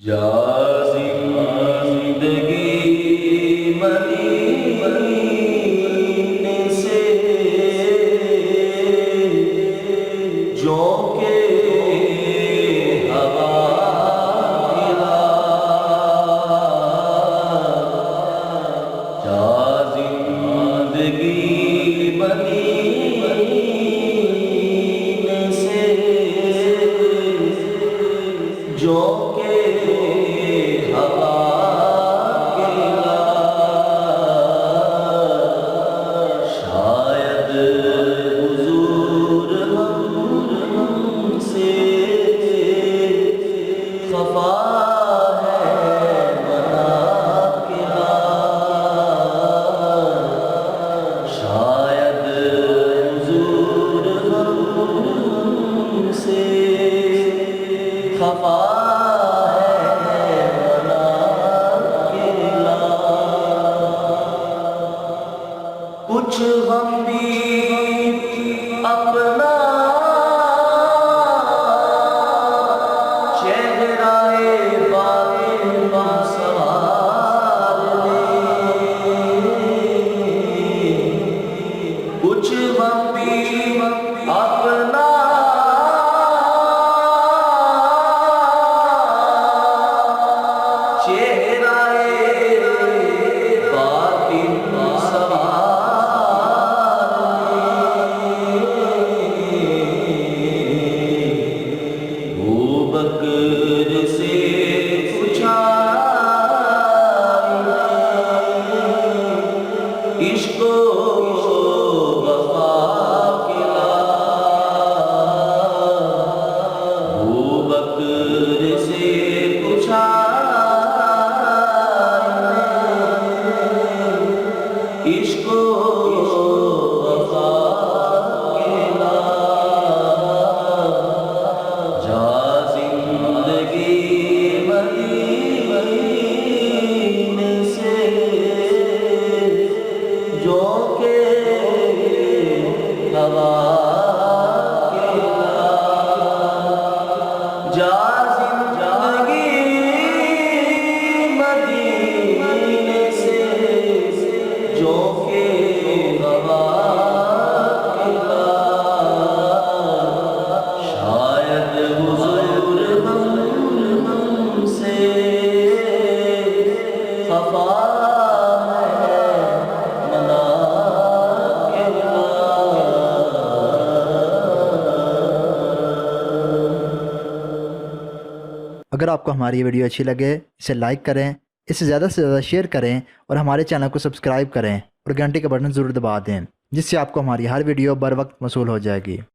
جا زندگی مدینے سے جھونکے ہوا گرا، جا زندگی مدینے سے جھونکے ہوا گرا، شاید حضور ہم سے خفا ہے مناقبہ، شاید حضور ہم سے خفا کچھ غم بھی اپنا چہرہ باطن سنوار لے، کچھ غم بھی اپنا چہرہ باطن سنوار، بکر سے پوچھا عشق و وفا کلا، ابو بکر سے پوچھا عشق و وفا کلا، جا مدینے سے جھونکے ہوا گرا، جا زندگی مدینے سے جھونکے ہوا گرا، شاید حضور ہم سے خفا ہے مناقبہ۔ اگر آپ کو ہماری یہ ویڈیو اچھی لگے اسے لائک کریں، اسے زیادہ سے زیادہ شیئر کریں اور ہمارے چینل کو سبسکرائب کریں اور گھنٹی کا بٹن ضرور دبا دیں، جس سے آپ کو ہماری ہر ویڈیو بر وقت موصول ہو جائے گی۔